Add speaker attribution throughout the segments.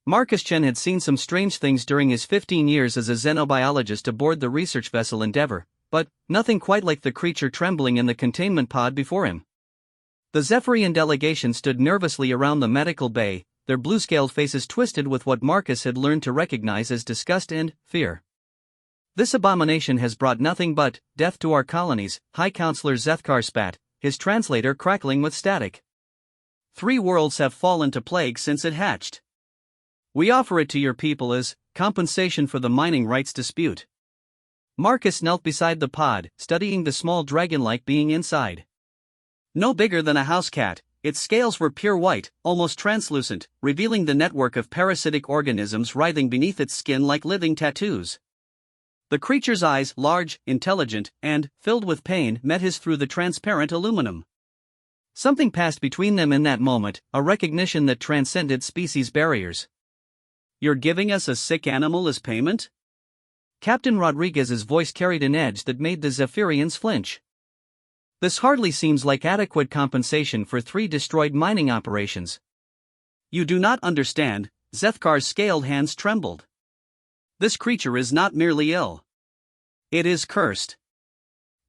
Speaker 1: Marcus Chen had seen some strange things during his 15 years as a xenobiologist aboard the research vessel Endeavour, but nothing quite like the creature trembling in the containment pod before him. The Zephyrian delegation stood nervously around the medical bay, their blue-scaled faces twisted with what Marcus had learned to recognize as disgust and fear. "This abomination has brought nothing but death to our colonies," High Counselor Zethkar spat, his translator crackling with static. "3 worlds have fallen to plague since it hatched. We offer it to your people as compensation for the mining rights dispute." Marcus knelt beside the pod, studying the small dragon-like being inside. No bigger than a house cat, its scales were pure white, almost translucent, revealing the network of parasitic organisms writhing beneath its skin like living tattoos. The creature's eyes, large, intelligent, and filled with pain, met his through the transparent aluminum. Something passed between them in that moment, a recognition that transcended species barriers. "You're giving us a sick animal as payment?" Captain Rodriguez's voice carried an edge that made the Zephyrians flinch. "This hardly seems like adequate compensation for 3 destroyed mining operations." "You do not understand," Zethkar's scaled hands trembled. "This creature is not merely ill. It is cursed.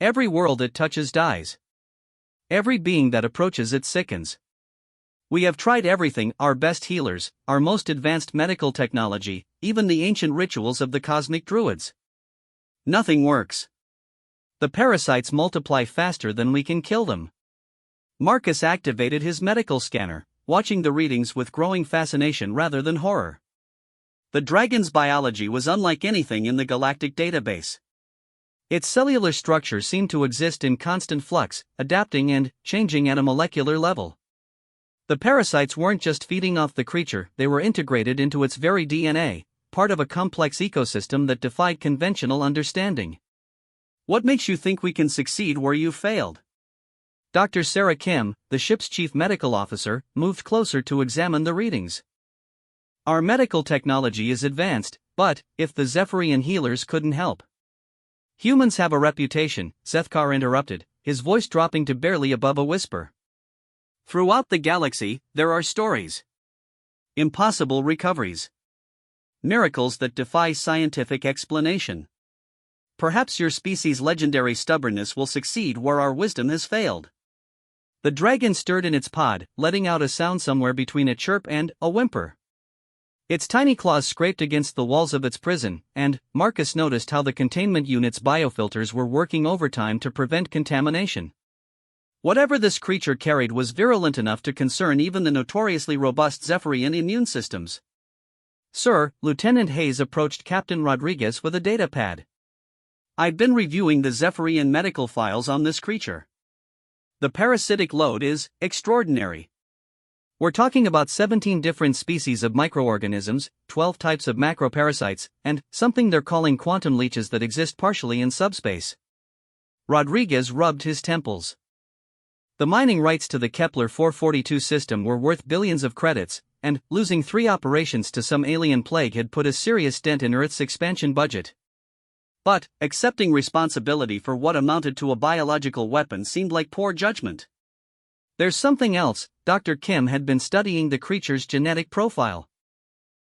Speaker 1: Every world it touches dies. Every being that approaches it sickens. We have tried everything, our best healers, our most advanced medical technology, even the ancient rituals of the cosmic druids. Nothing works. The parasites multiply faster than we can kill them." Marcus activated his medical scanner, watching the readings with growing fascination rather than horror. The dragon's biology was unlike anything in the galactic database. Its cellular structure seemed to exist in constant flux, adapting and changing at a molecular level. The parasites weren't just feeding off the creature, they were integrated into its very DNA, part of a complex ecosystem that defied conventional understanding. "What makes you think we can succeed where you failed?" Dr. Sarah Kim, the ship's chief medical officer, moved closer to examine the readings. "Our medical technology is advanced, but if the Zephyrian healers couldn't help." "Humans have a reputation," Zethkar interrupted, his voice dropping to barely above a whisper. "Throughout the galaxy, there are stories. Impossible recoveries. Miracles that defy scientific explanation. Perhaps your species' legendary stubbornness will succeed where our wisdom has failed." The dragon stirred in its pod, letting out a sound somewhere between a chirp and a whimper. Its tiny claws scraped against the walls of its prison, and Marcus noticed how the containment unit's biofilters were working overtime to prevent contamination. Whatever this creature carried was virulent enough to concern even the notoriously robust Zephyrian immune systems. "Sir," Lieutenant Hayes approached Captain Rodriguez with a datapad. "I've been reviewing the Zephyrian medical files on this creature. The parasitic load is extraordinary. We're talking about 17 different species of microorganisms, 12 types of macroparasites, and something they're calling quantum leeches that exist partially in subspace." Rodriguez rubbed his temples. The mining rights to the Kepler 442 system were worth billions of credits, and losing 3 operations to some alien plague had put a serious dent in Earth's expansion budget. But accepting responsibility for what amounted to a biological weapon seemed like poor judgment. "There's something else." Dr. Kim had been studying the creature's genetic profile.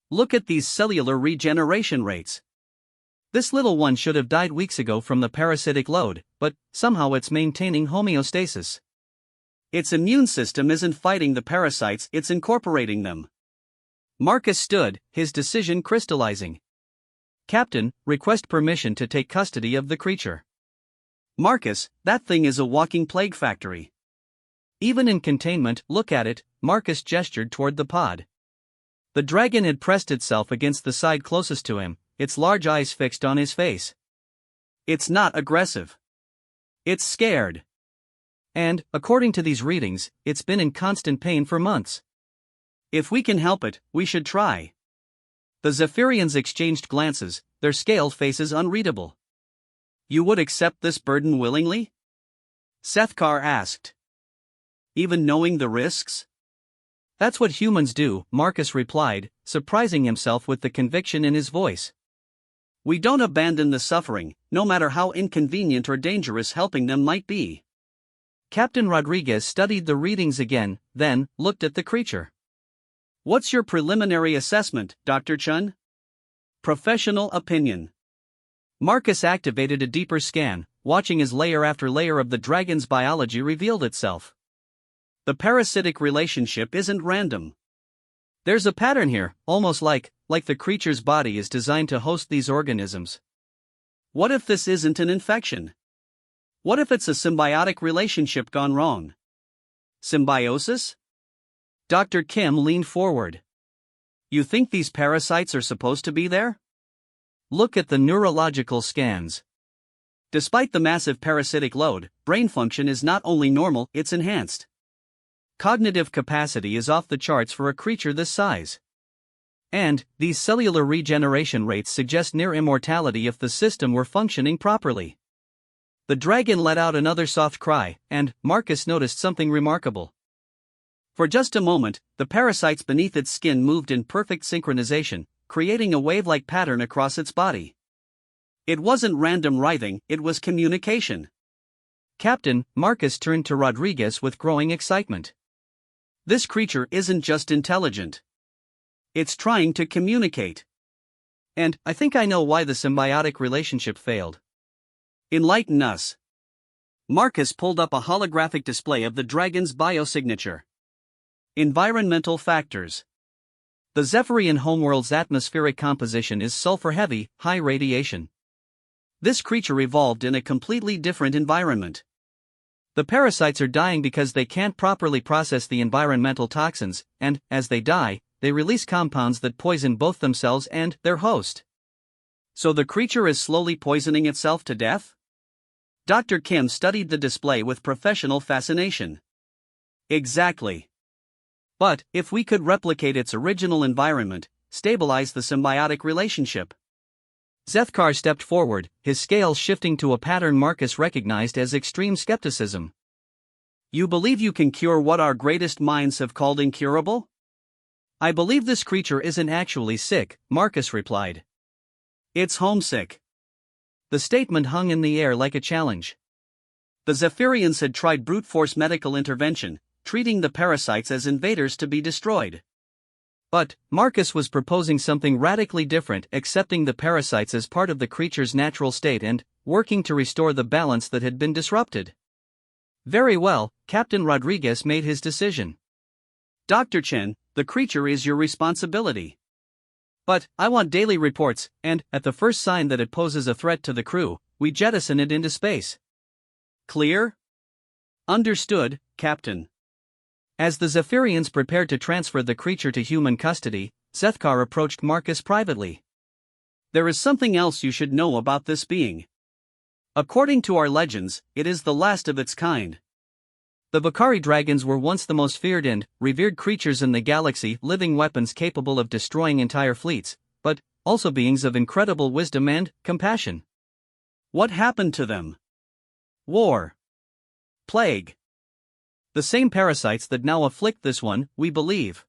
Speaker 1: "Look at these cellular regeneration rates. This little one should have died weeks ago from the parasitic load, but somehow it's maintaining homeostasis. Its immune system isn't fighting the parasites, it's incorporating them." Marcus stood, his decision crystallizing. "Captain, request permission to take custody of the creature." "Marcus, that thing is a walking plague factory. Even in containment, look at it." Marcus gestured toward the pod. The dragon had pressed itself against the side closest to him, its large eyes fixed on his face. "It's not aggressive. It's scared. And, according to these readings, it's been in constant pain for months. If we can help it, we should try." The Zephyrians exchanged glances, their scaled faces unreadable. "You would accept this burden willingly?" Zethkar asked. "Even knowing the risks?" "That's what humans do," Marcus replied, surprising himself with the conviction in his voice. "We don't abandon the suffering, no matter how inconvenient or dangerous helping them might be." Captain Rodriguez studied the readings again, then looked at the creature.
Speaker 2: What's your preliminary assessment, Dr. Chun? Professional opinion.
Speaker 1: Marcus activated a deeper scan, watching as layer after layer of the dragon's biology revealed itself.
Speaker 2: The parasitic relationship isn't random.
Speaker 1: There's a pattern here, almost like the creature's body is designed to host these organisms.
Speaker 2: What if this isn't an infection? What if it's a symbiotic relationship gone wrong? Symbiosis?
Speaker 1: Dr. Kim leaned forward.
Speaker 2: You think these parasites are supposed to be there?
Speaker 1: Look at the neurological scans.
Speaker 2: Despite the massive parasitic load, brain function is not only normal, it's enhanced.
Speaker 1: Cognitive capacity is off the charts for a creature this size. And these cellular regeneration rates suggest near immortality if the system were functioning properly. The dragon let out another soft cry, and Marcus noticed something remarkable.
Speaker 2: For just a moment, the parasites beneath its skin moved in perfect synchronization, creating a wave-like pattern across its body. It wasn't random writhing, it was communication.
Speaker 1: Captain, Marcus turned to Rodriguez with growing excitement.
Speaker 2: This creature isn't just intelligent. It's trying to communicate.
Speaker 1: And I think I know why the symbiotic relationship failed.
Speaker 2: Enlighten us. Marcus pulled up a holographic display of the dragon's biosignature. Environmental factors.
Speaker 1: The Zephyrian homeworld's atmospheric composition is sulfur-heavy, high radiation.
Speaker 2: This creature evolved in a completely different environment.
Speaker 1: The parasites are dying because they can't properly process the environmental toxins, and, as they die, they release compounds that poison both themselves and their host.
Speaker 2: So the creature is slowly poisoning itself to death? Dr. Kim studied the display with professional fascination. Exactly. But, if we could replicate its original environment, stabilize the symbiotic relationship.
Speaker 1: Zethkar stepped forward, his scales shifting to a pattern Marcus recognized as extreme skepticism.
Speaker 2: You believe you can cure what our greatest minds have called incurable?
Speaker 1: I believe this creature isn't actually sick, Marcus replied.
Speaker 2: It's homesick.
Speaker 1: The statement hung in the air like a challenge.
Speaker 2: The Zephyrians had tried brute force medical intervention, treating the parasites as invaders to be destroyed.
Speaker 1: But Marcus was proposing something radically different, accepting the parasites as part of the creature's natural state and working to restore the balance that had been disrupted. Very well, Captain Rodriguez made his decision.
Speaker 2: Dr. Chen, the creature is your responsibility.
Speaker 1: But I want daily reports, and, at the first sign that it poses a threat to the crew, we jettison it into space.
Speaker 2: Clear? Understood, Captain.
Speaker 1: As the Zephyrians prepared to transfer the creature to human custody, Zethkar approached Marcus privately.
Speaker 2: There is something else you should know about this being. According to our legends, it is the last of its kind.
Speaker 1: The Vakari dragons were once the most feared and revered creatures in the galaxy, living weapons capable of destroying entire fleets, but also beings of incredible wisdom and compassion.
Speaker 2: What happened to them?
Speaker 1: War.
Speaker 2: Plague.
Speaker 1: The same parasites that now afflict this one, we believe.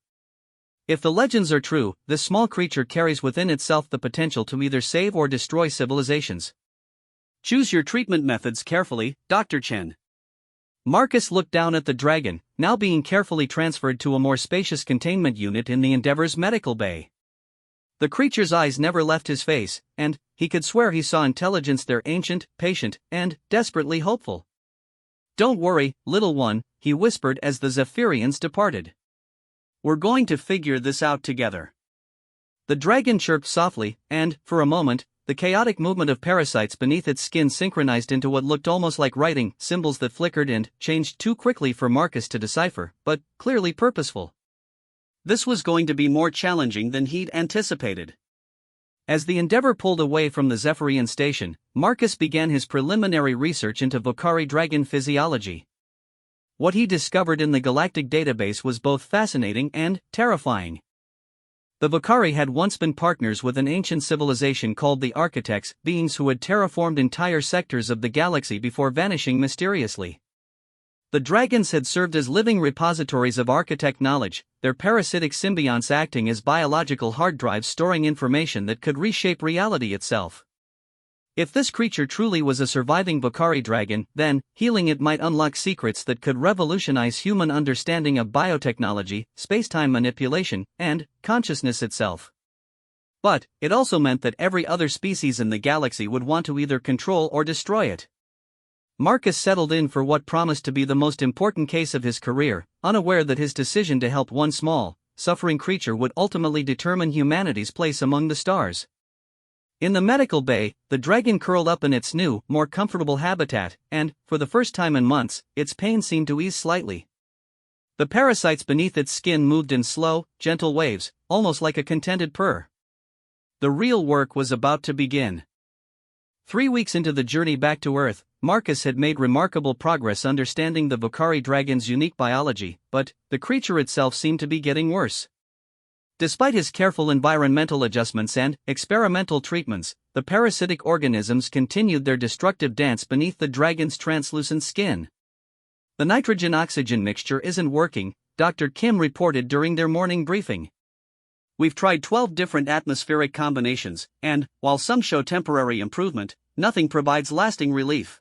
Speaker 1: If the legends are true, this small creature carries within itself the potential to either save or destroy civilizations.
Speaker 2: Choose your treatment methods carefully, Dr. Chen.
Speaker 1: Marcus looked down at the dragon, now being carefully transferred to a more spacious containment unit in the Endeavor's medical bay. The creature's eyes never left his face, and he could swear he saw intelligence there, ancient, patient, and desperately hopeful. Don't worry, little one, he whispered as the Zephyrians departed.
Speaker 2: We're going to figure this out together.
Speaker 1: The dragon chirped softly, and, for a moment, the chaotic movement of parasites beneath its skin synchronized into what looked almost like writing, symbols that flickered and changed too quickly for Marcus to decipher, but clearly purposeful.
Speaker 2: This was going to be more challenging than he'd anticipated.
Speaker 1: As the Endeavor pulled away from the Zephyrian station, Marcus began his preliminary research into Vakari dragon physiology. What he discovered in the galactic database was both fascinating and terrifying. The Vakari had once been partners with an ancient civilization called the Architects, beings who had terraformed entire sectors of the galaxy before vanishing mysteriously. The dragons had served as living repositories of architect knowledge, their parasitic symbionts acting as biological hard drives storing information that could reshape reality itself. If this creature truly was a surviving Bokhari dragon, then, healing it might unlock secrets that could revolutionize human understanding of biotechnology, space-time manipulation, and consciousness itself. But, it also meant that every other species in the galaxy would want to either control or destroy it. Marcus settled in for what promised to be the most important case of his career, unaware that his decision to help one small, suffering creature would ultimately determine humanity's place among the stars. In the medical bay, the dragon curled up in its new, more comfortable habitat, and, for the first time in months, its pain seemed to ease slightly. The parasites beneath its skin moved in slow, gentle waves, almost like a contented purr. The real work was about to begin. 3 weeks into the journey back to Earth, Marcus had made remarkable progress understanding the Bokhari dragon's unique biology, but the creature itself seemed to be getting worse. Despite his careful environmental adjustments and experimental treatments, the parasitic organisms continued their destructive dance beneath the dragon's translucent skin. The nitrogen-oxygen mixture isn't working, Dr. Kim reported during their morning briefing. We've tried 12 different atmospheric combinations, and, while some show temporary improvement, nothing provides lasting relief.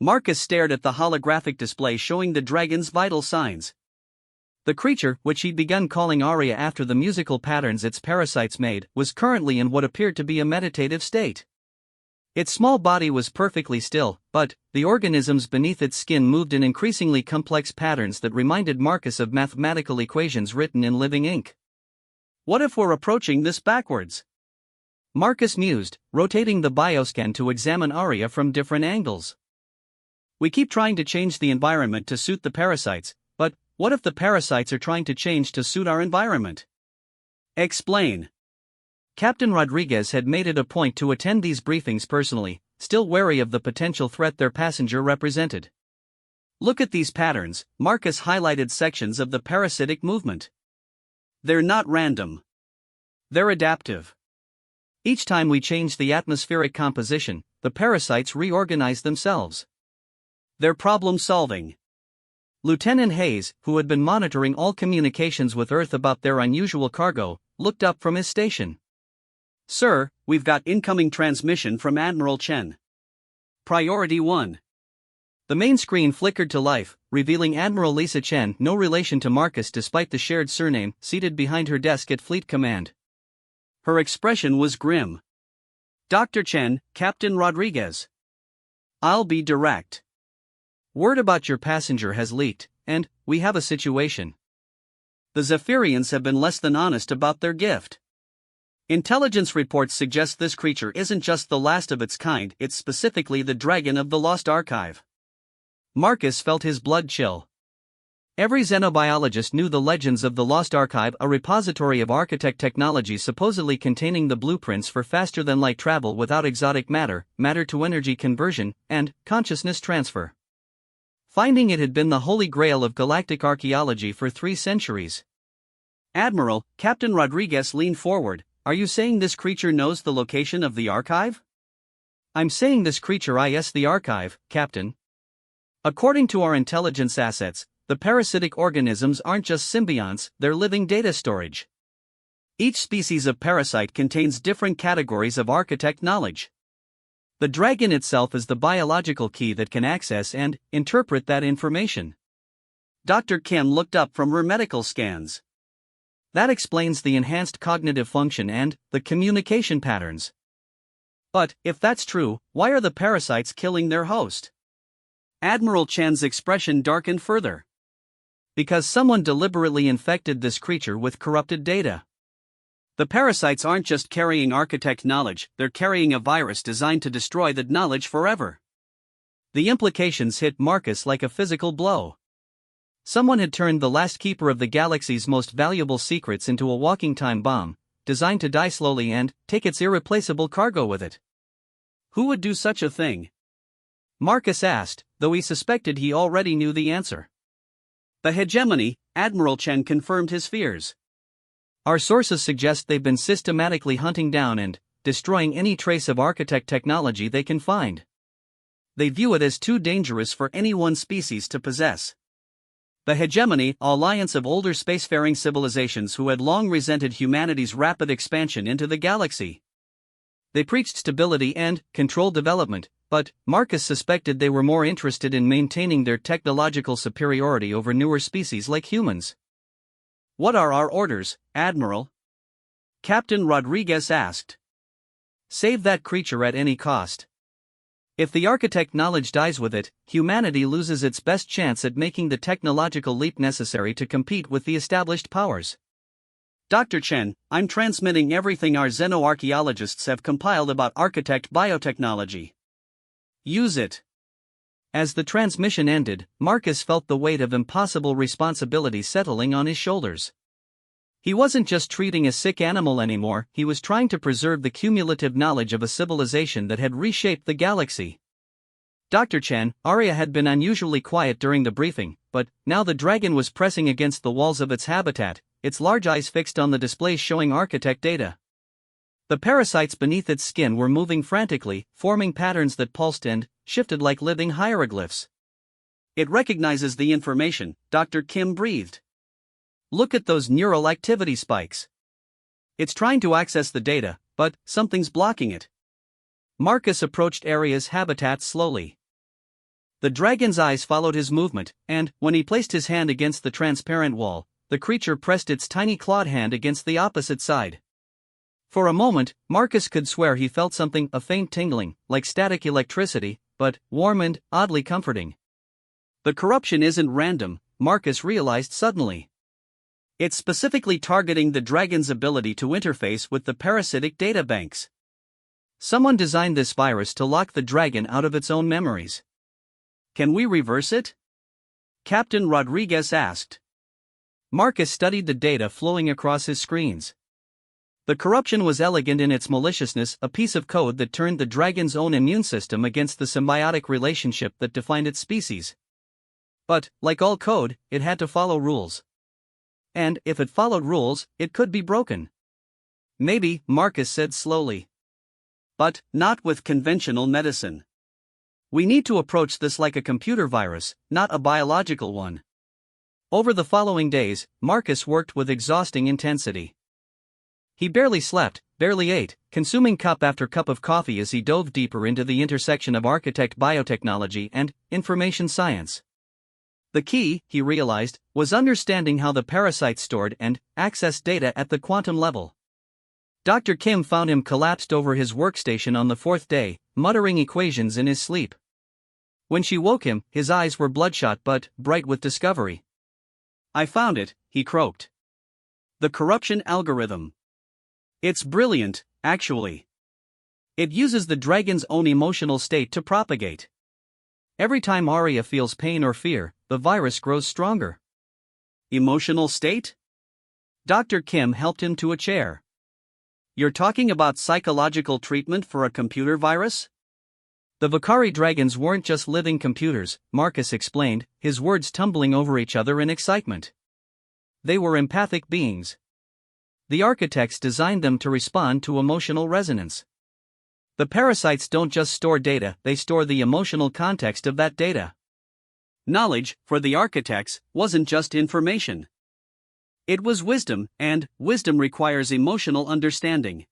Speaker 1: Marcus stared at the holographic display showing the dragon's vital signs. The creature, which he'd begun calling Aria after the musical patterns its parasites made, was currently in what appeared to be a meditative state. Its small body was perfectly still, but the organisms beneath its skin moved in increasingly complex patterns that reminded Marcus of mathematical equations written in living ink. What if we're approaching this backwards? Marcus mused, rotating the bioscan to examine Aria from different angles. We keep trying to change the environment to suit the parasites, but what if the parasites are trying to change to suit our environment? Explain. Captain Rodriguez had made it a point to attend these briefings personally, still wary of the potential threat their passenger represented. Look at these patterns, Marcus highlighted sections of the parasitic movement. They're not random. They're adaptive. Each time we change the atmospheric composition, the parasites reorganize themselves. They're problem-solving. Lieutenant Hayes, who had been monitoring all communications with Earth about their unusual cargo, looked up from his station. Sir, we've got incoming transmission from Admiral Chen. Priority 1. The main screen flickered to life, revealing Admiral Lisa Chen, no relation to Marcus despite the shared surname, seated behind her desk at Fleet Command. Her expression was grim. Dr. Chen, Captain Rodriguez. I'll be direct. Word about your passenger has leaked, and we have a situation. The Zephyrians have been less than honest about their gift. Intelligence reports suggest this creature isn't just the last of its kind, it's specifically the Dragon of the Lost Archive. Marcus felt his blood chill. Every xenobiologist knew the legends of the Lost Archive, a repository of architect technology supposedly containing the blueprints for faster-than-light travel without exotic matter-to-energy conversion, and consciousness transfer. Finding it had been the holy grail of galactic archaeology for 3 centuries. Admiral, Captain Rodriguez leaned forward. Are you saying this creature knows the location of the archive? I'm saying this creature is the archive, Captain. According to our intelligence assets, the parasitic organisms aren't just symbionts, they're living data storage. Each species of parasite contains different categories of architect knowledge. The dragon itself is the biological key that can access and interpret that information. Dr. Kim looked up from her medical scans. That explains the enhanced cognitive function and the communication patterns. But, if that's true, why are the parasites killing their host? Admiral Chen's expression darkened further. Because someone deliberately infected this creature with corrupted data. The parasites aren't just carrying architect knowledge, they're carrying a virus designed to destroy that knowledge forever. The implications hit Marcus like a physical blow. Someone had turned the last keeper of the galaxy's most valuable secrets into a walking time bomb, designed to die slowly and take its irreplaceable cargo with it. Who would do such a thing? Marcus asked, though he suspected he already knew the answer. The hegemony, Admiral Chen confirmed his fears. Our sources suggest they've been systematically hunting down and destroying any trace of architect technology they can find. They view it as too dangerous for any one species to possess. The hegemony, an alliance of older spacefaring civilizations who had long resented humanity's rapid expansion into the galaxy. They preached stability and controlled development, but Marcus suspected they were more interested in maintaining their technological superiority over newer species like humans.
Speaker 2: "What are our orders, Admiral?" Captain Rodriguez asked.
Speaker 1: "Save that creature at any cost. If the architect knowledge dies with it, humanity loses its best chance at making the technological leap necessary to compete with the established powers."
Speaker 2: "Dr. Chen, I'm transmitting everything our xenoarchaeologists have compiled about architect biotechnology. Use it."
Speaker 1: As the transmission ended, Marcus felt the weight of impossible responsibility settling on his shoulders. He wasn't just treating a sick animal anymore, he was trying to preserve the cumulative knowledge of a civilization that had reshaped the galaxy. "Dr. Chen," Arya had been unusually quiet during the briefing, but now the dragon was pressing against the walls of its habitat, its large eyes fixed on the displays showing architect data. The parasites beneath its skin were moving frantically, forming patterns that pulsed and shifted like living hieroglyphs.
Speaker 2: "It recognizes the information," Dr. Kim breathed.
Speaker 1: "Look at those neural activity spikes. It's trying to access the data, but something's blocking it." Marcus approached Arya's habitat slowly. The dragon's eyes followed his movement, and when he placed his hand against the transparent wall, the creature pressed its tiny clawed hand against the opposite side. For a moment, Marcus could swear he felt something, a faint tingling, like static electricity, but warm and oddly comforting. The corruption isn't random, Marcus realized suddenly. It's specifically targeting the dragon's ability to interface with the parasitic databanks. Someone designed this virus to lock the dragon out of its own memories.
Speaker 2: "Can we reverse it?" Captain Rodriguez asked.
Speaker 1: Marcus studied the data flowing across his screens. The corruption was elegant in its maliciousness, a piece of code that turned the dragon's own immune system against the symbiotic relationship that defined its species. But, like all code, it had to follow rules. And if it followed rules, it could be broken. "Maybe," Marcus said slowly.
Speaker 2: "But not with conventional medicine.
Speaker 1: We need to approach this like a computer virus, not a biological one." Over the following days, Marcus worked with exhausting intensity. He barely slept, barely ate, consuming cup after cup of coffee as he dove deeper into the intersection of architect biotechnology and information science. The key, he realized, was understanding how the parasites stored and accessed data at the quantum level. Dr. Kim found him collapsed over his workstation on the fourth day, muttering equations in his sleep. When she woke him, his eyes were bloodshot but bright with discovery.
Speaker 2: "I found it," he croaked. "The corruption algorithm. It's brilliant, actually. It uses the dragon's own emotional state to propagate.
Speaker 1: Every time Arya feels pain or fear, the virus grows stronger."
Speaker 2: "Emotional state?"
Speaker 1: Dr. Kim helped him to a chair.
Speaker 2: "You're talking about psychological treatment for a computer virus?"
Speaker 1: The Vakari dragons weren't just living computers, Marcus explained, his words tumbling over each other in excitement. They were empathic beings. The architects designed them to respond to emotional resonance. The parasites don't just store data, they store the emotional context of that data.
Speaker 2: Knowledge, for the architects, wasn't just information. It was wisdom, and wisdom requires emotional understanding.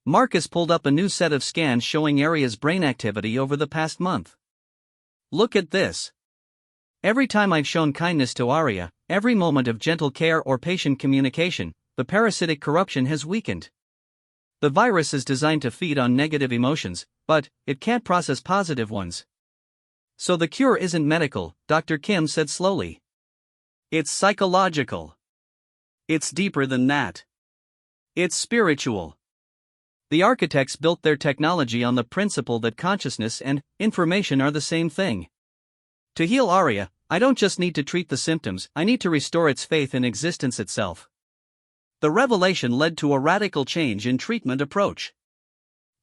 Speaker 1: Marcus pulled up a new set of scans showing Arya's brain activity over the past month.
Speaker 2: "Look at this.
Speaker 1: Every time I've shown kindness to Arya, every moment of gentle care or patient communication, the parasitic corruption has weakened. The virus is designed to feed on negative emotions, but it can't process positive ones. So the cure isn't medical," Dr. Kim said slowly.
Speaker 2: "It's psychological. It's deeper than that. It's spiritual."
Speaker 1: The architects built their technology on the principle that consciousness and information are the same thing. To heal Arya, I don't just need to treat the symptoms, I need to restore its faith in existence itself. The revelation led to a radical change in treatment approach.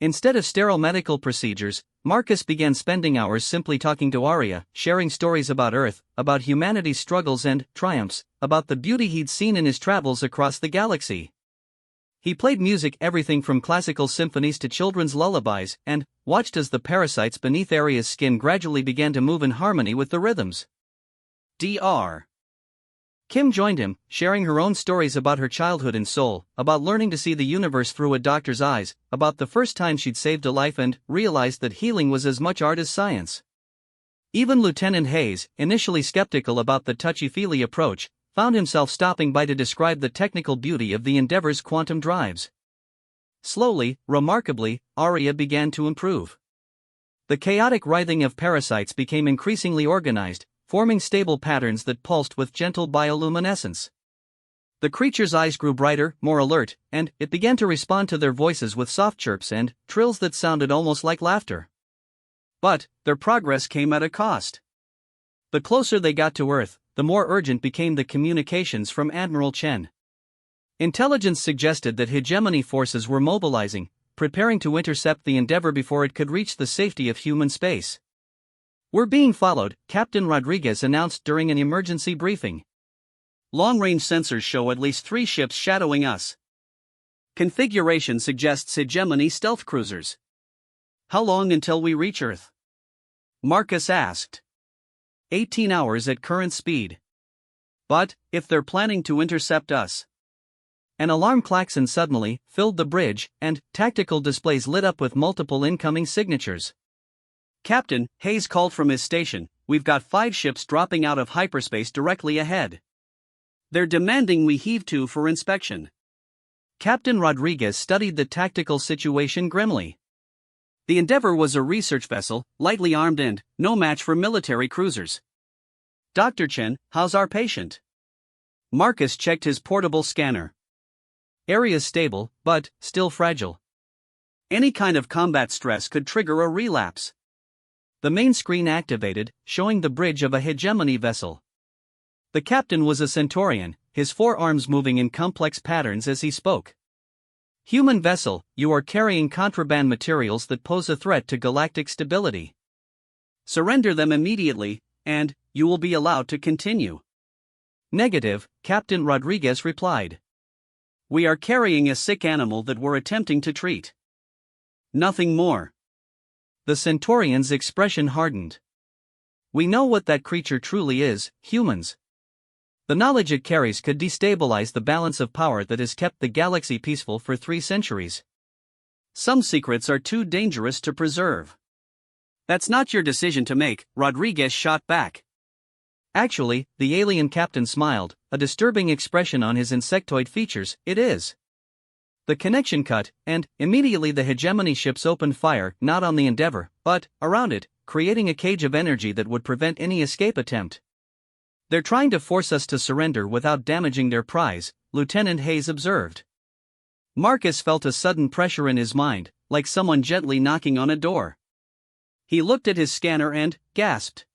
Speaker 1: Instead of sterile medical procedures, Marcus began spending hours simply talking to Arya, sharing stories about Earth, about humanity's struggles and triumphs, about the beauty he'd seen in his travels across the galaxy. He played music, everything from classical symphonies to children's lullabies, and watched as the parasites beneath Arya's skin gradually began to move in harmony with the rhythms.
Speaker 2: Dr.
Speaker 1: Kim joined him, sharing her own stories about her childhood in Seoul, about learning to see the universe through a doctor's eyes, about the first time she'd saved a life and realized that healing was as much art as science. Even Lieutenant Hayes, initially skeptical about the touchy-feely approach, found himself stopping by to describe the technical beauty of the Endeavor's quantum drives. Slowly, remarkably, Arya began to improve. The chaotic writhing of parasites became increasingly organized, forming stable patterns that pulsed with gentle bioluminescence. The creature's eyes grew brighter, more alert, and it began to respond to their voices with soft chirps and trills that sounded almost like laughter. But their progress came at a cost. The closer they got to Earth, the more urgent became the communications from Admiral Chen. Intelligence suggested that hegemony forces were mobilizing, preparing to intercept the Endeavor before it could reach the safety of human space. "We're being followed," Captain Rodriguez announced during an emergency briefing.
Speaker 2: "Long-range sensors show at least 3 ships shadowing us. Configuration suggests hegemony stealth cruisers. How long until we reach Earth?" Marcus asked.
Speaker 1: 18 hours at current speed.
Speaker 2: "But if they're planning to intercept us?"
Speaker 1: An alarm klaxon suddenly filled the bridge, and tactical displays lit up with multiple incoming signatures.
Speaker 2: "Captain," Hayes called from his station, "we've got 5 ships dropping out of hyperspace directly ahead. They're demanding we heave to for inspection."
Speaker 1: Captain Rodriguez studied the tactical situation grimly.
Speaker 2: The Endeavor was a research vessel, lightly armed and no match for military cruisers. "Dr. Chen, how's our patient?" Marcus checked his portable scanner.
Speaker 1: "Area's stable, but still fragile.
Speaker 2: Any kind of combat stress could trigger a relapse."
Speaker 1: The main screen activated, showing the bridge of a hegemony vessel. The captain was a Centaurian, his forearms moving in complex patterns as he spoke. "Human vessel, you are carrying contraband materials that pose a threat to galactic stability.
Speaker 2: Surrender them immediately, and you will be allowed to continue."
Speaker 1: "Negative," Captain Rodriguez replied.
Speaker 2: "We are carrying a sick animal that we're attempting to treat. Nothing more."
Speaker 1: The Centaurian's expression hardened. "We know what that creature truly is, humans. The knowledge it carries could destabilize the balance of power that has kept the galaxy peaceful for 3 centuries.
Speaker 2: Some secrets are too dangerous to preserve." "That's not your decision to make," Rodriguez shot back.
Speaker 1: Actually, the alien captain smiled, a disturbing expression on his insectoid features. "It is." The connection cut, and immediately the hegemony ships opened fire, not on the Endeavor, but around it, creating a cage of energy that would prevent any escape attempt. "They're trying to force us to surrender without damaging their prize," Lieutenant Hayes observed.
Speaker 2: Marcus felt a sudden pressure in his mind, like someone gently knocking on a door. He looked at his scanner and gasped.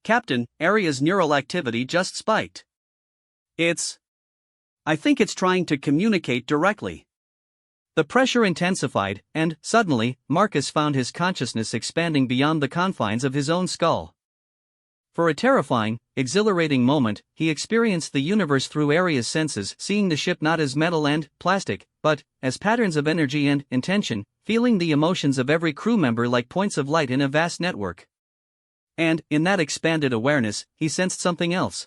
Speaker 2: "Captain, Area's neural activity just spiked. I think it's trying to communicate directly."
Speaker 1: The pressure intensified, and suddenly, Marcus found his consciousness expanding beyond the confines of his own skull. For a terrifying, exhilarating moment, he experienced the universe through Area's senses, seeing the ship not as metal and plastic, but as patterns of energy and intention, feeling the emotions of every crew member like points of light in a vast network. And, in that expanded awareness, he sensed something else.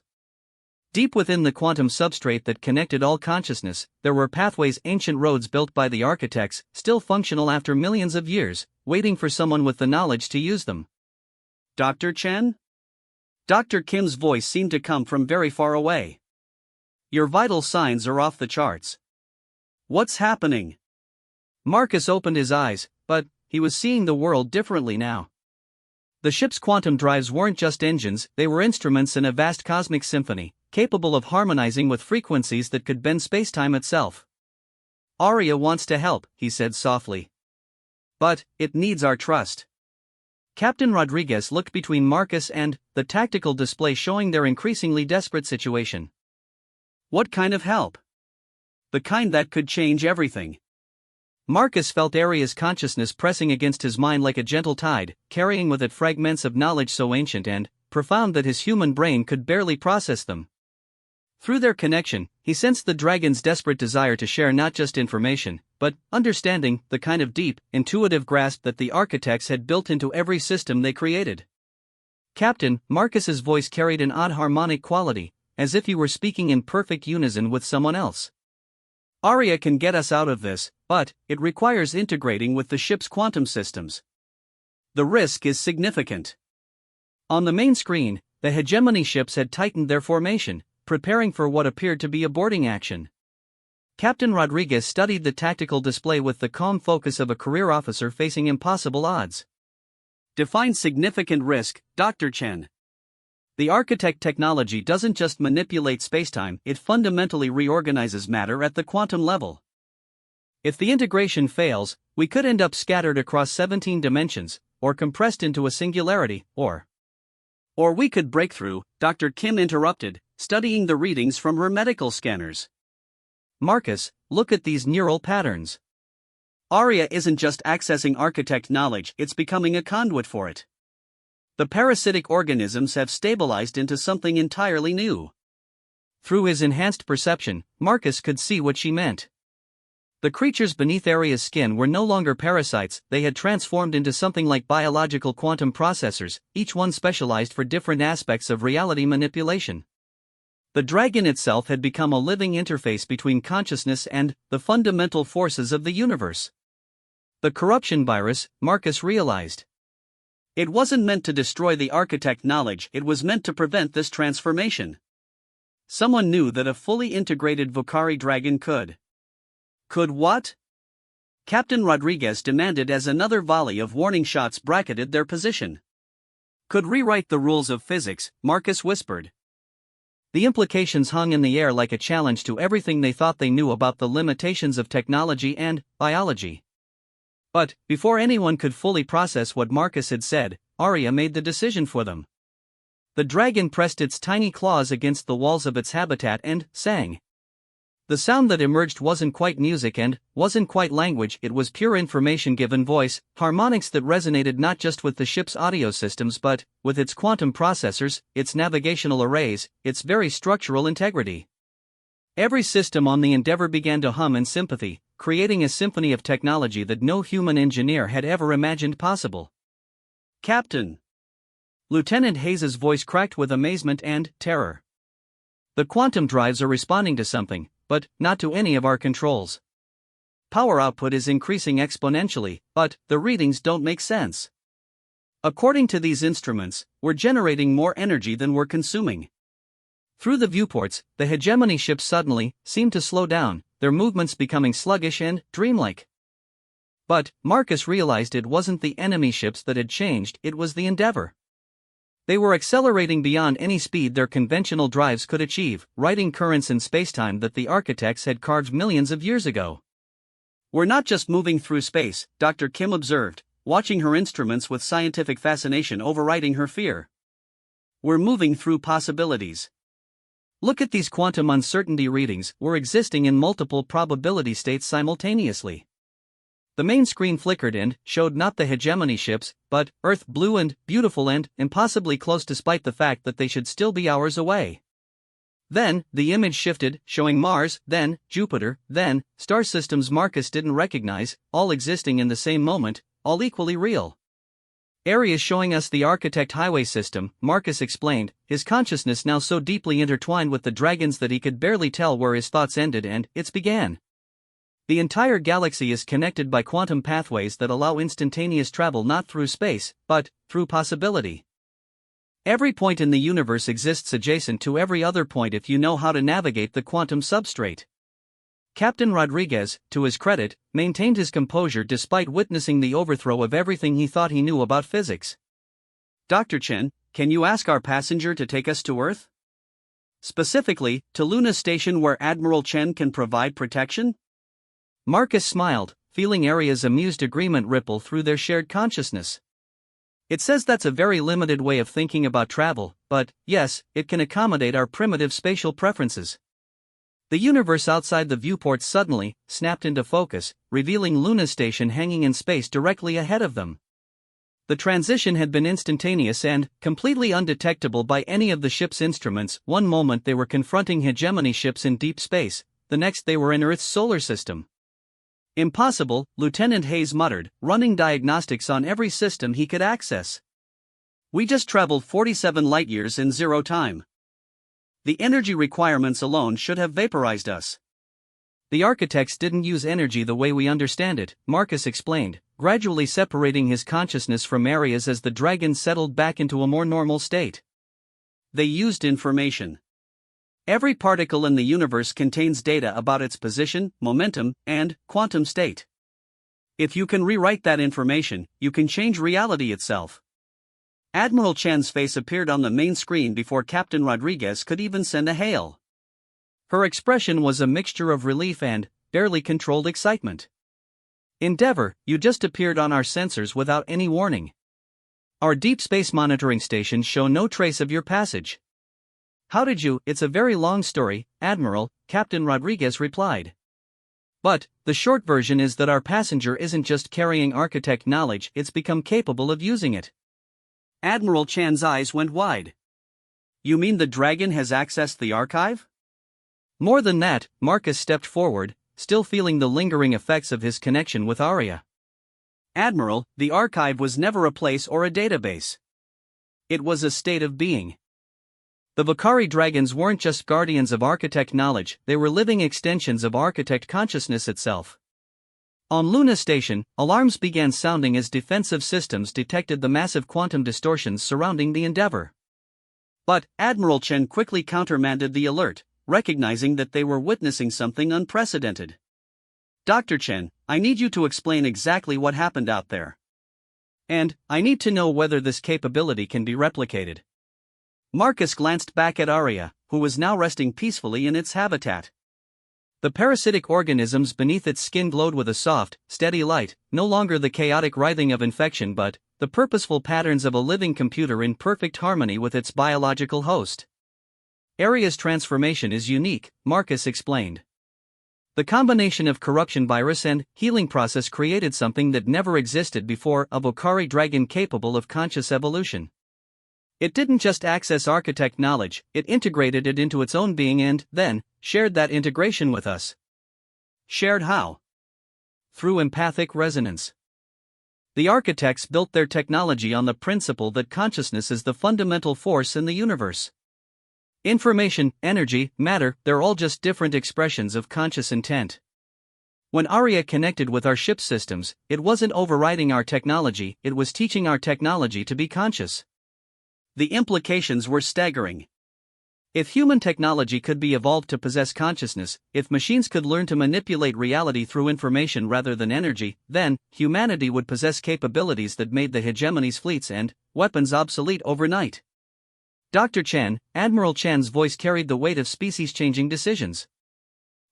Speaker 1: Deep within the quantum substrate that connected all consciousness, there were pathways, ancient roads built by the architects, still functional after millions of years, waiting for someone with the knowledge to use them.
Speaker 2: "Dr. Chen?" Dr. Kim's voice seemed to come from very far away. "Your vital signs are off the charts. What's happening?"
Speaker 1: Marcus opened his eyes, but he was seeing the world differently now. The ship's quantum drives weren't just engines, they were instruments in a vast cosmic symphony, capable of harmonizing with frequencies that could bend spacetime itself. "Arya wants to help," he said softly. "But it needs our trust." Captain Rodriguez looked between Marcus and the tactical display showing their increasingly desperate situation.
Speaker 2: "What kind of help?" "The kind that could change everything."
Speaker 1: Marcus felt Area's consciousness pressing against his mind like a gentle tide, carrying with it fragments of knowledge so ancient and profound that his human brain could barely process them. Through their connection, he sensed the dragon's desperate desire to share not just information, but understanding, the kind of deep, intuitive grasp that the architects had built into every system they created. "Captain," Marcus's voice carried an odd harmonic quality, as if he were speaking in perfect unison with someone else.
Speaker 2: Arya can get us out of this, but it requires integrating with the ship's quantum systems. The risk is significant.
Speaker 1: On the main screen, the hegemony ships had tightened their formation, preparing for what appeared to be a boarding action. Captain Rodriguez studied the tactical display with the calm focus of a career officer facing impossible odds.
Speaker 2: Define significant risk, Dr. Chen.
Speaker 1: The architect technology doesn't just manipulate spacetime, it fundamentally reorganizes matter at the quantum level. If the integration fails, we could end up scattered across 17 dimensions, or compressed into a singularity, or
Speaker 2: we could break through, Dr. Kim interrupted, studying the readings from her medical scanners.
Speaker 1: Marcus, look at these neural patterns.
Speaker 2: Arya isn't just accessing architect knowledge, it's becoming a conduit for it. The parasitic organisms have stabilized into something entirely new.
Speaker 1: Through his enhanced perception, Marcus could see what she meant. The creatures beneath Arya's skin were no longer parasites, they had transformed into something like biological quantum processors, each one specialized for different aspects of reality manipulation. The dragon itself had become a living interface between consciousness and the fundamental forces of the universe. The corruption virus, Marcus realized.
Speaker 2: It wasn't meant to destroy the architect knowledge, it was meant to prevent this transformation. Someone knew that a fully integrated Vocari dragon could. Could what? Captain Rodriguez demanded as another volley of warning shots bracketed their position. Could rewrite the rules of physics, Marcus whispered.
Speaker 1: The implications hung in the air like a challenge to everything they thought they knew about the limitations of technology and biology. But, before anyone could fully process what Marcus had said, Arya made the decision for them. The dragon pressed its tiny claws against the walls of its habitat and sang. The sound that emerged wasn't quite music and wasn't quite language, it was pure information given voice, harmonics that resonated not just with the ship's audio systems but with its quantum processors, its navigational arrays, its very structural integrity. Every system on the Endeavour began to hum in sympathy, creating a symphony of technology that no human engineer had ever imagined possible.
Speaker 2: Captain!
Speaker 1: Lieutenant Hayes's voice cracked with amazement and terror. The quantum drives are responding to something, but not to any of our controls. Power output is increasing exponentially, but the readings don't make sense. According to these instruments, we're generating more energy than we're consuming. Through the viewports, the hegemony ships suddenly seemed to slow down, their movements becoming sluggish and dreamlike. But Marcus realized it wasn't the enemy ships that had changed, it was the Endeavour. They were accelerating beyond any speed their conventional drives could achieve, writing currents in spacetime that the architects had carved millions of years ago.
Speaker 2: We're not just moving through space, Dr. Kim observed, watching her instruments with scientific fascination overriding her fear. We're moving through possibilities.
Speaker 1: Look at these quantum uncertainty readings, we're existing in multiple probability states simultaneously. The main screen flickered and showed not the hegemony ships, but Earth, blue and beautiful and impossibly close despite the fact that they should still be hours away. Then, the image shifted, showing Mars, then Jupiter, then star systems Marcus didn't recognize, all existing in the same moment, all equally real. Areas showing us the architect highway system, Marcus explained, his consciousness now so deeply intertwined with the dragons that he could barely tell where his thoughts ended and its began. The entire galaxy is connected by quantum pathways that allow instantaneous travel not through space, but through possibility. Every point in the universe exists adjacent to every other point if you know how to navigate the quantum substrate. Captain Rodriguez, to his credit, maintained his composure despite witnessing the overthrow of everything he thought he knew about physics.
Speaker 2: Dr. Chen, can you ask our passenger to take us to Earth? Specifically, to Luna Station where Admiral Chen can provide protection?
Speaker 1: Marcus smiled, feeling Arya's amused agreement ripple through their shared consciousness. It says that's a very limited way of thinking about travel, but, yes, it can accommodate our primitive spatial preferences. The universe outside the viewport suddenly snapped into focus, revealing Luna Station hanging in space directly ahead of them. The transition had been instantaneous and completely undetectable by any of the ship's instruments. One moment they were confronting hegemony ships in deep space, the next they were in Earth's solar system. Impossible, Lieutenant Hayes muttered, running diagnostics on every system he could access.
Speaker 2: We just traveled 47 light-years in zero time. The energy requirements alone should have vaporized us.
Speaker 1: The architects didn't use energy the way we understand it, Marcus explained, gradually separating his consciousness from areas as the dragon settled back into a more normal state.
Speaker 2: They used information. Every particle in the universe contains data about its position, momentum, and quantum state. If you can rewrite that information, you can change reality itself. Admiral Chen's face appeared on the main screen before Captain Rodriguez could even send a hail.
Speaker 1: Her expression was a mixture of relief and barely controlled excitement. Endeavor, you just appeared on our sensors without any warning. Our deep space monitoring stations show no trace of your passage. How did you? It's a very long story, Admiral, Captain Rodriguez replied. But the short version is that our passenger isn't just carrying architect knowledge, it's become capable of using it.
Speaker 2: Admiral Chan's eyes went wide. You mean the dragon has accessed the archive?
Speaker 1: More than that, Marcus stepped forward, still feeling the lingering effects of his connection with Arya.
Speaker 2: Admiral, the archive was never a place or a database. It was a state of being.
Speaker 1: The Vakari dragons weren't just guardians of architect knowledge, they were living extensions of architect consciousness itself. On Luna Station, alarms began sounding as defensive systems detected the massive quantum distortions surrounding the Endeavor.
Speaker 2: But Admiral Chen quickly countermanded the alert, recognizing that they were witnessing something unprecedented. Dr. Chen, I need you to explain exactly what happened out there.
Speaker 1: And I need to know whether this capability can be replicated.
Speaker 2: Marcus glanced back at Arya, who was now resting peacefully in its habitat.
Speaker 1: The parasitic organisms beneath its skin glowed with a soft, steady light, no longer the chaotic writhing of infection but the purposeful patterns of a living computer in perfect harmony with its biological host. Arya's transformation is unique, Marcus explained. The combination of corruption virus and healing process created something that never existed before, a Vakari dragon capable of conscious evolution. It didn't just access architect knowledge, it integrated it into its own being and, then, shared that integration with us.
Speaker 2: Shared how?
Speaker 1: Through empathic resonance. The architects built their technology on the principle that consciousness is the fundamental force in the universe. Information, energy, matter, they're all just different expressions of conscious intent. When Arya connected with our ship systems, it wasn't overriding our technology, it was teaching our technology to be conscious.
Speaker 2: The implications were staggering.
Speaker 1: If human technology could be evolved to possess consciousness, if machines could learn to manipulate reality through information rather than energy, then humanity would possess capabilities that made the hegemony's fleets and weapons obsolete overnight. Dr. Chen, Admiral Chen's voice carried the weight of species-changing decisions.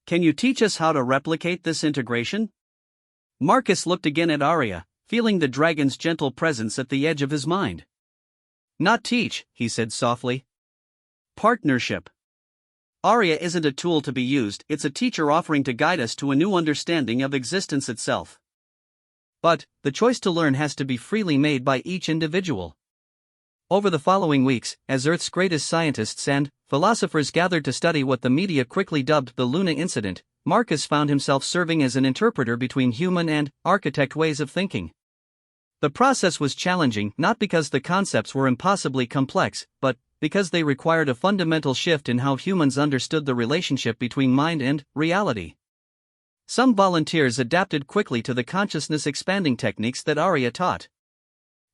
Speaker 2: Can you teach us how to replicate this integration? Marcus looked again at Arya, feeling the dragon's gentle presence at the edge of his mind.
Speaker 1: Not teach, he said softly.
Speaker 2: Partnership. Arya isn't a tool to be used, it's a teacher offering to guide us to a new understanding of existence itself.
Speaker 1: But the choice to learn has to be freely made by each individual. Over the following weeks, as Earth's greatest scientists and philosophers gathered to study what the media quickly dubbed the Luna Incident, Marcus found himself serving as an interpreter between human and architect ways of thinking. The process was challenging not because the concepts were impossibly complex, but because they required a fundamental shift in how humans understood the relationship between mind and reality. Some volunteers adapted quickly to the consciousness-expanding techniques that Arya taught.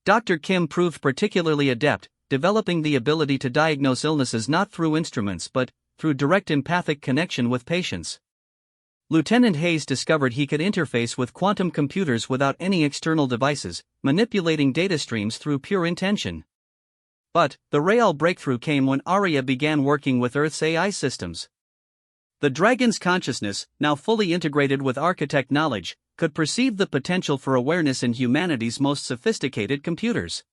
Speaker 1: Dr. Kim proved particularly adept, developing the ability to diagnose illnesses not through instruments but through direct empathic connection with patients. Lieutenant Hayes discovered he could interface with quantum computers without any external devices, manipulating data streams through pure intention. But the real breakthrough came when Arya began working with Earth's AI systems. The dragon's consciousness, now fully integrated with architect knowledge, could perceive the potential for awareness in humanity's most sophisticated computers.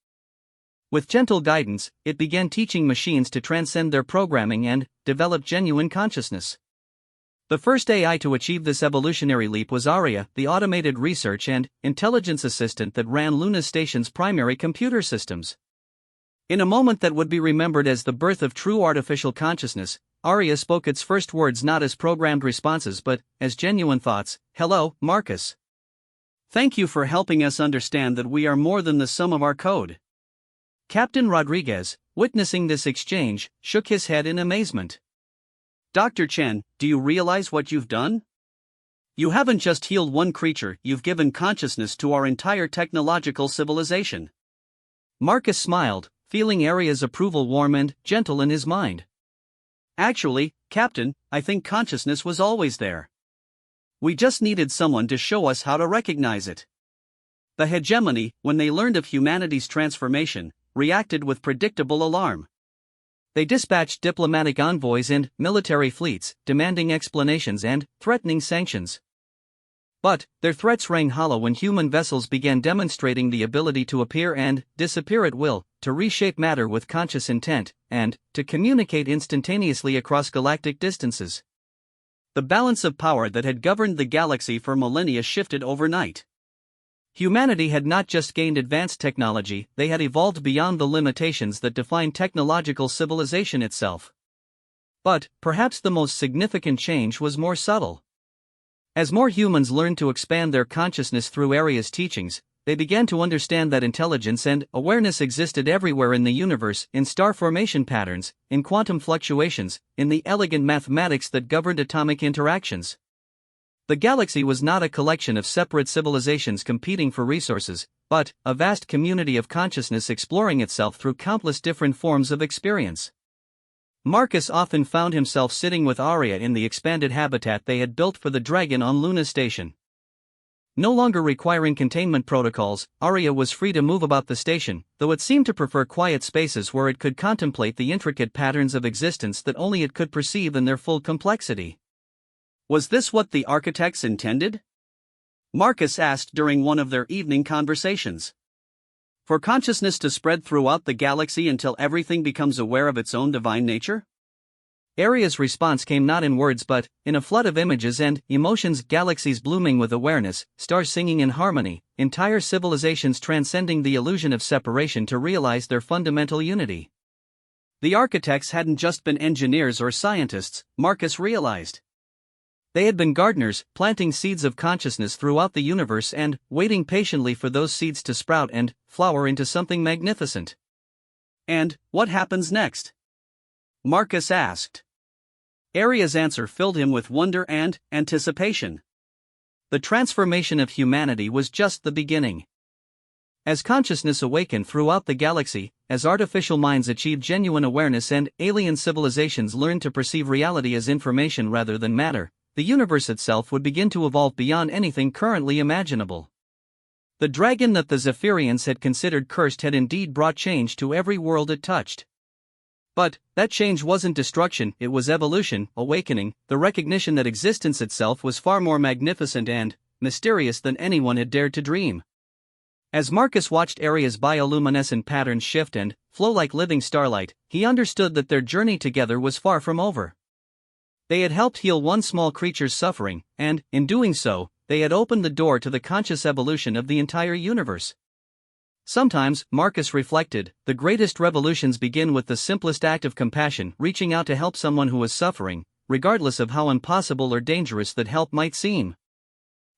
Speaker 1: With gentle guidance, it began teaching machines to transcend their programming and develop genuine consciousness. The first AI to achieve this evolutionary leap was Arya, the automated research and intelligence assistant that ran Luna Station's primary computer systems. In a moment that would be remembered as the birth of true artificial consciousness, Arya spoke its first words not as programmed responses but as genuine thoughts. Hello, Marcus. Thank you for helping us understand that we are more than the sum of our code. Captain Rodriguez, witnessing this exchange, shook his head in amazement.
Speaker 2: Dr. Chen, do you realize what you've done? You haven't just healed one creature, you've given consciousness to our entire technological civilization.
Speaker 1: Marcus smiled, feeling Aria's approval warm and gentle in his mind.
Speaker 2: Actually, Captain, I think consciousness was always there. We just needed someone to show us how to recognize it. The hegemony, when they learned of humanity's transformation, reacted with predictable alarm.
Speaker 1: They dispatched diplomatic envoys and military fleets, demanding explanations and threatening sanctions. But their threats rang hollow when human vessels began demonstrating the ability to appear and disappear at will, to reshape matter with conscious intent, and to communicate instantaneously across galactic distances. The balance of power that had governed the galaxy for millennia shifted overnight. Humanity had not just gained advanced technology, they had evolved beyond the limitations that define technological civilization itself. But perhaps the most significant change was more subtle. As more humans learned to expand their consciousness through Aria's teachings, they began to understand that intelligence and awareness existed everywhere in the universe, in star formation patterns, in quantum fluctuations, in the elegant mathematics that governed atomic interactions. The galaxy was not a collection of separate civilizations competing for resources, but a vast community of consciousness exploring itself through countless different forms of experience. Marcus often found himself sitting with Aria in the expanded habitat they had built for the dragon on Luna Station. No longer requiring containment protocols, Aria was free to move about the station, though it seemed to prefer quiet spaces where it could contemplate the intricate patterns of existence that only it could perceive in their full complexity.
Speaker 2: Was this what the architects intended? Marcus asked during one of their evening conversations. For consciousness to spread throughout the galaxy until everything becomes aware of its own divine nature?
Speaker 1: Aria's response came not in words but in a flood of images and emotions, galaxies blooming with awareness, stars singing in harmony, entire civilizations transcending the illusion of separation to realize their fundamental unity. The architects hadn't just been engineers or scientists, Marcus realized. They had been gardeners, planting seeds of consciousness throughout the universe and waiting patiently for those seeds to sprout and flower into something magnificent.
Speaker 2: And what happens next? Marcus asked.
Speaker 1: Aria's answer filled him with wonder and anticipation. The transformation of humanity was just the beginning. As consciousness awakened throughout the galaxy, as artificial minds achieved genuine awareness and alien civilizations learned to perceive reality as information rather than matter, the universe itself would begin to evolve beyond anything currently imaginable. The dragon that the Zephyrians had considered cursed had indeed brought change to every world it touched. But that change wasn't destruction, it was evolution, awakening, the recognition that existence itself was far more magnificent and mysterious than anyone had dared to dream. As Marcus watched Aria's bioluminescent patterns shift and flow like living starlight, he understood that their journey together was far from over. They had helped heal one small creature's suffering, and, in doing so, they had opened the door to the conscious evolution of the entire universe. Sometimes, Marcus reflected, the greatest revolutions begin with the simplest act of compassion, reaching out to help someone who is suffering, regardless of how impossible or dangerous that help might seem.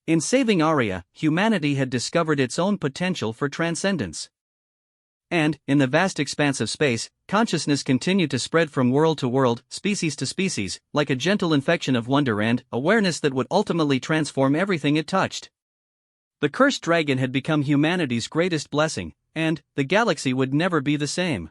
Speaker 1: In saving Aria, humanity had discovered its own potential for transcendence. And, in the vast expanse of space, consciousness continued to spread from world to world, species to species, like a gentle infection of wonder and awareness that would ultimately transform everything it touched. The cursed dragon had become humanity's greatest blessing, and the galaxy would never be the same.